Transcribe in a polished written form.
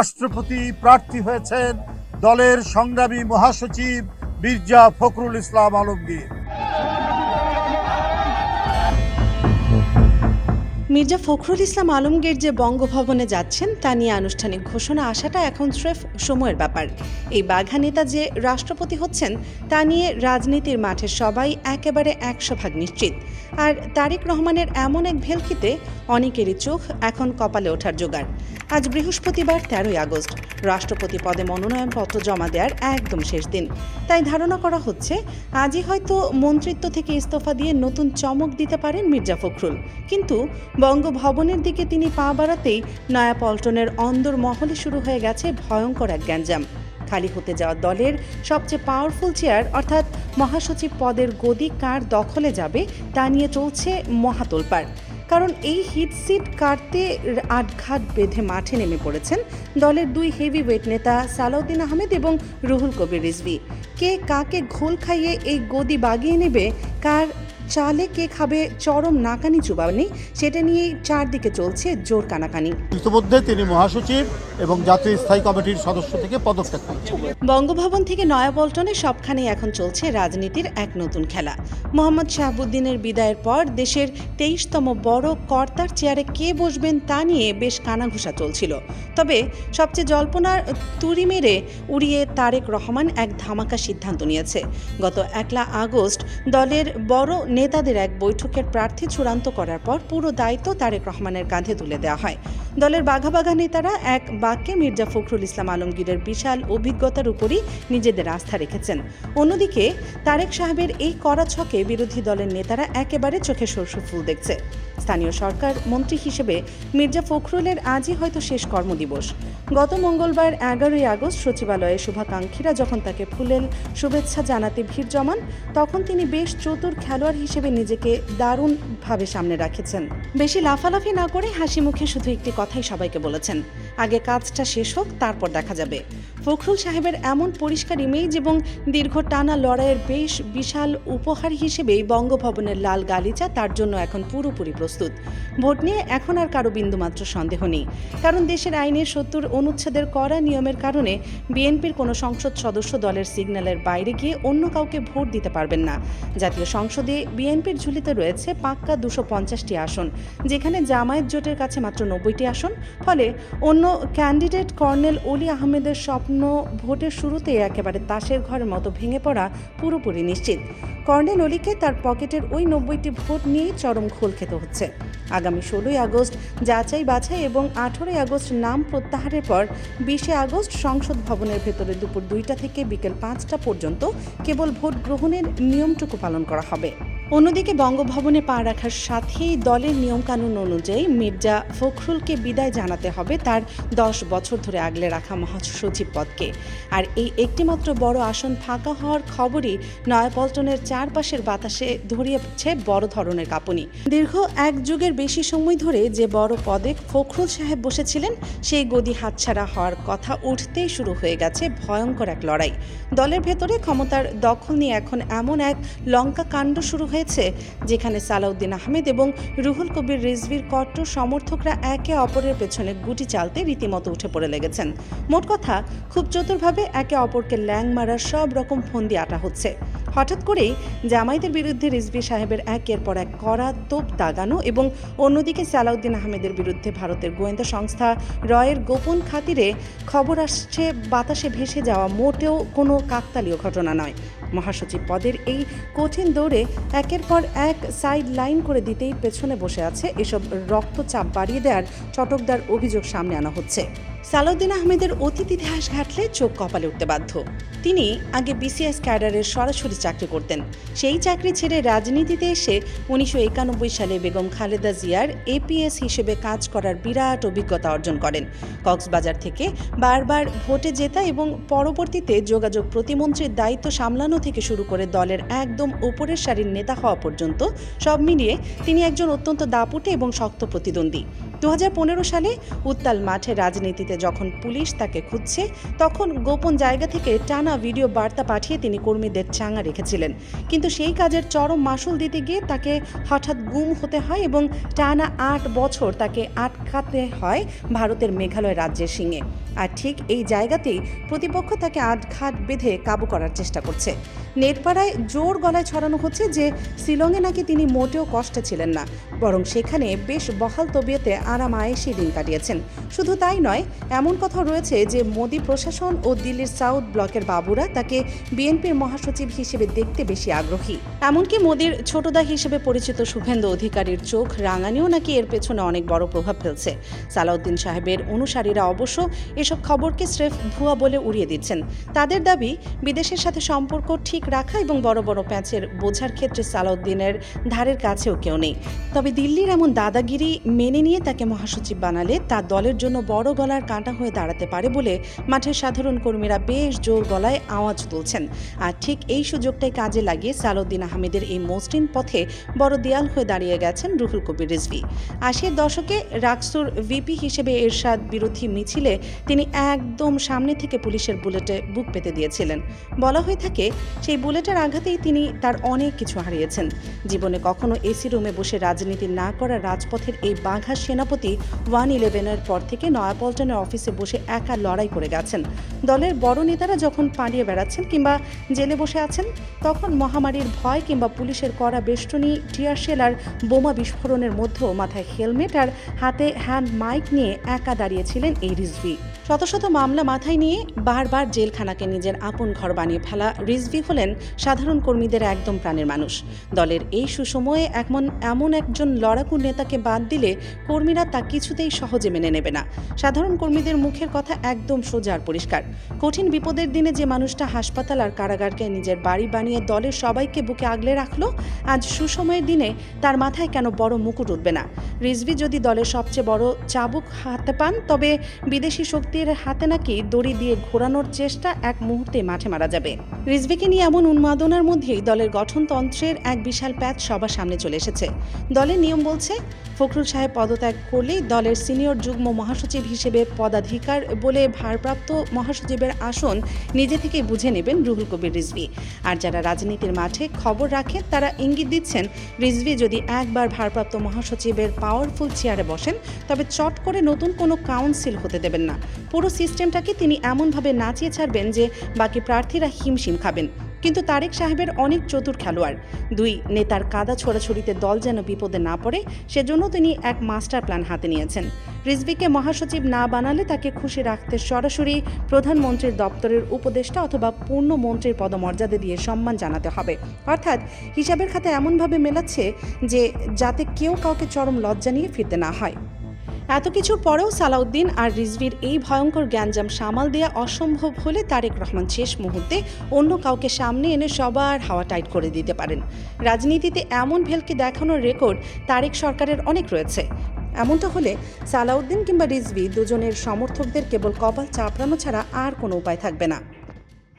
রাষ্ট্রপতি প্রার্থী হয়েছেন দলের সংগ্রামী মহাসচিব মির্জা ফখরুল ইসলাম আলমগীর। মির্জা ফখরুল ইসলাম আলমগীর যে বঙ্গভবনে যাচ্ছেন তা নিয়ে আনুষ্ঠানিক ঘোষণা আসাটা এখন স্রেফ সময়ের ব্যাপার। এই বাঘা নেতা যে রাষ্ট্রপতি হচ্ছেন তা নিয়ে রাজনীতির মাঠে সবাই একেবারে 100% নিশ্চিত। আর তারেক রহমানের এমন এক ভেলকিতে অনেকেরই চোখ এখন কপালে ওঠার জোগাড়। আজ বৃহস্পতিবার 13ই আগস্ট রাষ্ট্রপতি পদে মনোনয়নপত্র জমা দেওয়ার একদম শেষ দিন। তাই ধারণা করা হচ্ছে আজই হয়তো মন্ত্রিত্ব থেকে ইস্তফা দিয়ে নতুন চমক দিতে পারেন মির্জা ফখরুল। কিন্তু বঙ্গভবনের দিকে তিনি পা বাড়াতেই নয়াপল্টনের অন্দরমহলে শুরু হয়ে গেছে ভয়ঙ্কর এক গ্যাঞ্জাম। খালি হতে যাওয়া দলের সবচেয়ে পাওয়ারফুল চেয়ার অর্থাৎ মহাসচিব পদের গদি কার দখলে যাবে তা নিয়ে চলছে মহাতোলপাড়। কারণ এই হিট সিট কাটতে আটঘাট বেঁধে মাঠে নেমে পড়েছেন দলের দুই হেভিওয়েট নেতা সালাউদ্দিন আহমেদ এবং রুহুল কবির রিজভী। কে কাকে ঘোল খাইয়ে এই গদি বাগিয়ে নেবে, কার চালে কে খাবে চরম নাকানি চুবানি, সেটা নিয়েই চারদিকে চলছে জোর কানাকানি। ইতিমধ্যে তিনি মহাসচিব এবং জাতীয় স্থায়ী কমিটির সদস্য থেকে পদত্যাগ করেছেন। বঙ্গভবন থেকে নয়াপল্টনে সবখানে এখন চলছে রাজনীতির এক নতুন খেলা। মোহাম্মদ শাহাবুদ্দিনের বিদায়ের পর দেশের 23তম বড় কর্তার চেয়ারে কে বসবেন তা নিয়ে বেশ কানাঘুষা চলছিল। তবে সবচেয়ে জল্পনার তুড়ি মেরে উড়িয়ে তারেক রহমান এক ধামাকা সিদ্ধান্ত নিয়েছে। গত 1 আগস্ট দলের বড় নেতাদের এক বৈঠকের প্রার্থী চূড়ান্ত করার পর পুরো দায়িত্ব তারেক রহমানের কাঁধে তুলে দেওয়া হয়। দলের বাঘা বাঘা নেতারা এক বাক্যে মির্জা ফখরুল ইসলাম আলমগীরের বিশাল অভিজ্ঞতার উপরই নিজেদের আস্থা রেখেছেন। অন্যদিকে তারেক সাহেবের এই কড়া ছকে বিরোধী দলের নেতারা একেবারে চোখে সরষে ফুল দেখছে। স্থানীয় সরকার মন্ত্রী হিসেবে মির্জা ফখরুলের আজই হয়তো শেষ কর্মদিবস। গত মঙ্গলবার 11ই আগস্ট সচিবালয়ে শুভাকাঙ্ক্ষীরা যখন তাকে ফুলেল শুভেচ্ছা জানাতে ভিড় জমান, তখন তিনি বেশ চতুর খেলোয়াড় হিসেবে নিজেকে দারুণভাবে সামনে রাখেছেন। বেশি লাফালাফি না করে হাসি মুখে শুধু একটি কথাই সবাইকে বলেছেন, আগে কাজটা শেষ হোক, তারপর দেখা যাবে। ফখরুল সাহেবের এমন পরিষ্কার ইমেজ এবং দীর্ঘ টানা লড়াইয়ের বেশ বিশাল উপহার হিসেবেই বঙ্গভবনের লাল গালিচা তার জন্য এখন পুরোপুরি প্রস্তুত। ভোট নিয়ে এখন আর কারো বিন্দুমাত্র সন্দেহ নেই, কারণ দেশের আইনের 70 অনুচ্ছেদের কড়া নিয়মের কারণে বিএনপির কোনো সংসদ সদস্য দলের সিগন্যালের বাইরে গিয়ে অন্য কাউকে ভোট দিতে পারবেন না। জাতীয় সংসদে বিএনপির ঝুলিতে রয়েছে পাক্কা 250টি আসন, যেখানে জামায়াত জোটের কাছে মাত্র 90টি আসন। ফলে অন্য ক্যান্ডিডেট কর্নেল অলি আহমেদের স্বপ্ন ভোটের শুরুতে একেবারে তাসের ঘরের মতো ভেঙে পড়া পুরোপুরি নিশ্চিত। কর্নেল অলিকে তার পকেটের ওই 90টি ভোট নিয়েই চরম ঘোল খেতে হচ্ছে। আগামী 16ই আগস্ট যাচাই বাছাই এবং 18ই আগস্ট নাম প্রত্যাহারের পর 20শে আগস্ট সংসদ ভবনের ভেতরে দুপুর 2টা থেকে বিকেল 5টা পর্যন্ত কেবল ভোট গ্রহণের নিয়মটুকু পালন করা হবে। অন্যদিকে বঙ্গভবনে পা রাখার সাথেই দলের নিয়মকানুন অনুযায়ী মির্জা ফখরুলকে বিদায় জানাতে হবে তার 10 বছর ধরে আগলে রাখা মহাসচিব পদকে। আর এই একটিমাত্র বড় আসন ফাঁকা হওয়ার খবরই নয়াপল্টনের চারপাশের বাতাসে ধরিয়েছে বড় ধরনের কাঁপুনি। দীর্ঘ 1 যুগের বেশি সময় ধরে যে বড় পদে ফখরুল সাহেব বসেছিলেন, সেই গদি হাতছাড়া হওয়ার কথা উঠতেই শুরু হয়ে গেছে ভয়ঙ্কর এক লড়াই। দলের ভেতরে ক্ষমতার দখল নিয়ে এখন এমন এক লঙ্কা কাণ্ড শুরু হয়েছে, যেখানে সালাউদ্দিন আহমেদ এবং রুহুল কবির রিজভীর কট্টর সমর্থকরা একে অপরের পেছনে গুটি চালতে রীতিমতো উঠে পড়ে লেগেছেন। মোট কথা, খুব চতুরভাবে একে অপরকে ল্যাং মারার সব রকম ফন্দি আটা হচ্ছে। হঠাৎ করেই জামায়াতের বিরুদ্ধে রিজভী সাহেবের একের পর এক কড়া তোপ দাগানো এবং অন্যদিকে সালাউদ্দিন আহমেদের বিরুদ্ধে ভারতের গোয়েন্দা সংস্থা রয়ের গোপন খাতিরে খবর আসছে বাতাসে ভেসে যাওয়া মোটেও কোনো কাকতালীয় ঘটনা নয়। মহাসচিব পদের এই কঠিন দৌড়ে একের পর এক সাইড লাইন করে দিতেই পেছনে বসে আছে এসব রক্তচাপ বাড়িয়ে দেওয়ার চটকদার অভিযোগ সামনে আনা হচ্ছে। সালাউদ্দিন আহমেদের অতীত ইতিহাস ঘাটলে চোখ কপালে উঠতে বাধ্য। তিনি আগে বিসিএস ক্যাডারের সরাসরি চাকরি করতেন। সেই চাকরি ছেড়ে রাজনীতিতে এসে 1991 সালে বেগম খালেদা জিয়ার এপিএস হিসেবে কাজ করার বিরাট অভিজ্ঞতা অর্জন করেন। কক্সবাজার থেকে বারবার ভোটে জেতা এবং পরবর্তীতে যোগাযোগ প্রতিমন্ত্রীর দায়িত্ব সামলানো থেকে শুরু করে দলের একদম উপরের সারির নেতা হওয়া পর্যন্ত সব মিলিয়ে তিনি একজন অত্যন্ত দাপুটে এবং শক্ত প্রতিদ্বন্দ্বী। 2015 সালে উত্তাল মাঠে রাজনীতিতে যখন পুলিশ তাকে খুঁজছে, তখন গোপন জায়গা থেকে টানা ভিডিও বার্তা পাঠিয়ে তিনি কর্মীদের চাঙা রেখেছিলেন। কিন্তু সেই কাজের চরম মাশুল দিতে গিয়ে তাকে হঠাৎ গুম হতে হয় এবং টানা 8 বছর তাকে আটকাতে হয় ভারতের মেঘালয় রাজ্যের সিংহে। আর ঠিক এই জায়গাতেই প্রতিপক্ষ তাকে আটঘাট বেঁধে কাবু করার চেষ্টা করছে। নেটপাড়ায় জোর গলায় ছড়ানো হচ্ছে যে শিলংয়ে নাকি তিনি মোটেও কষ্টে ছিলেন না, বরং সেখানে বেশ বহাল তবিয়তে আরাম আয়েশে দিন কাটিয়েছেন। শুধু তাই নয়, এমন কথা রয়েছে যে মোদি প্রশাসন ও দিল্লির সাউথ ব্লকের বাবুরা তাকে বিএনপির মহাসচিব হিসেবে দেখতে বেশি আগ্রহী। এমনকি মোদির ছোটদা হিসেবে পরিচিত শুভেন্দু অধিকারীর চোখ রাঙানিও নাকি এর পেছনে অনেক বড় প্রভাব ফেলছে। সালাউদ্দিন সাহেবের অনুসারীরা অবশ্য এসব খবরকে স্রেফ ভুয়া বলে উড়িয়ে দিচ্ছেন। তাদের দাবি, বিদেশের সাথে সম্পর্ক ঠিক রাখা এবং বড় বড় প্যাঁচের বোঝার ক্ষেত্রে সালাউদ্দিনের ধারের কাছেও কেউ নেই। তবে দিল্লির এমন দাদাগিরি মেনে নিয়ে তাকে মহাসচিব বানালে তা দলের জন্য বড় গলার কাঁটা হয়ে দাঁড়াতে পারে বলে মাঠের সাধারণ কর্মীরা বেশ জোর গলায় আওয়াজ তুলছেন। আর ঠিক এই সুযোগটাই কাজে লাগিয়ে সালাউদ্দিন আহমেদের এই মসৃণ পথে বড় দেয়াল হয়ে দাঁড়িয়ে গেছেন রুহুল কবির রিজভী। 80-এর দশকে রাকসুর ভিপি হিসেবে এরশাদ বিরোধী মিছিলে তিনি একদম সামনে থেকে পুলিশের বুলেটে বুক পেতে দিয়েছিলেন। বলা হয়ে থাকে, সেই বুলেটের আঘাতেই তিনি তার অনেক কিছু হারিয়েছেন। জীবনে কখনো এসি রুমে বসে রাজনীতি না করা রাজপথের এই বাঘা সেনাপতি 111-এর পর থেকে নয়াপল্টনের অফিসে বসে একা লড়াই করে গেছেন। দলের বড় নেতারা যখন পালিয়ে বেড়াচ্ছেন কিংবা জেলে বসে আছেন, তখন মহামারীর ভয় কিংবা পুলিশের কড়া বেষ্টনী, টিয়ারশেল আর বোমা বিস্ফোরণের মধ্যেও মাথায় হেলমেট আর হাতে হ্যান্ড মাইক নিয়ে একা দাঁড়িয়েছিলেন এই রিজভী। শত শত মামলা মাথায় নিয়ে বারবার জেলখানাকে নিজের আপন ঘর বানিয়ে ফেলা রিজভী হলেন সাধারণ কর্মীদের একদম প্রাণের মানুষ। দলের এই সুসময়ে এমন একজন লড়াকু নেতাকে বাদ দিলে কর্মীরা তা কিছুতেই সহজে মেনে নেবে না। সাধারণ কর্মীদের মুখের কথা একদম সোজা আর পরিষ্কার। কঠিন বিপদের দিনে যে মানুষটা হাসপাতাল আর কারাগারকে নিজের বাড়ি বানিয়ে দলের সবাইকে বুকে আগলে রাখলো, আজ সুসময়ের দিনে তার মাথায় কেন বড় মুকুট উঠবে না? রিজভী যদি দলের সবচেয়ে বড় চাবুক হাতে পান, তবে বিদেশি শক্তির হাতে নাকি দড়ি দিয়ে ঘোরানোর চেষ্টা এক মুহূর্তে মাঠে মারা যাবে। রিজভীকে নিয়ে এমন উন্মাদনার মধ্যেই দলের গঠনতন্ত্রের এক বিশাল প্যাচ সবার সামনে চলে এসেছে। দলের নিয়ম বলছে, ফখরুল সাহেব পদত্যাগ করলেই দলের সিনিয়র যুগ্ম মহাসচিব হিসেবে পদাধিকার বলে ভারপ্রাপ্ত মহাসচিবের আসন নিজে থেকেই বুঝে নেবেন রুহুল কবির রিজভী। আর যারা রাজনীতির মাঠে খবর রাখেন, তারা ইঙ্গিত দিচ্ছেন, রিজভী যদি একবার ভারপ্রাপ্ত মহাসচিবের পাওয়ারফুল চেয়ারে বসেন, তবে চট করে নতুন কোনো কাউন্সিল হতে দেবেন না। পুরো সিস্টেমটাকে তিনি এমনভাবে নাচিয়ে ছাড়বেন যে বাকি প্রার্থীরা হিমশিম খাবেন। কিন্তু তারেক সাহেবের অনেক চতুর খেলোয়াড়। দুই নেতার কাদা ছোড়াছুড়িতে দল যেন বিপদে না পড়ে, সেজন্য তিনি এক মাস্টার প্ল্যান হাতে নিয়েছেন। রিজভীকে মহাসচিব না বানালে তাকে খুশি রাখতে সরাসরি প্রধানমন্ত্রীর দপ্তরের উপদেষ্টা অথবা পূর্ণ মন্ত্রীর পদমর্যাদা দিয়ে সম্মান জানাতে হবে। অর্থাৎ হিসাবের খাতা এমনভাবে মেলাচ্ছে যে যাতে কেউ কাউকে চরম লজ্জা নিয়ে ফিরতে না হয়। এত কিছুর পরেও সালাউদ্দিন আর রিজভীর এই ভয়ঙ্কর গ্যাঞ্জাম সামাল দেওয়া অসম্ভব হলে তারেক রহমান শেষ মুহূর্তে অন্য কাউকে সামনে এনে সবার হাওয়া টাইট করে দিতে পারেন। রাজনীতিতে এমন ভেলকি দেখানোর রেকর্ড তারেক সরকারের অনেক রয়েছে। এমনটা হলে সালাউদ্দিন কিংবা রিজভী দুজনের সমর্থকদের কেবল কপাল চাপড়ানো ছাড়া আর কোনো উপায় থাকবে না।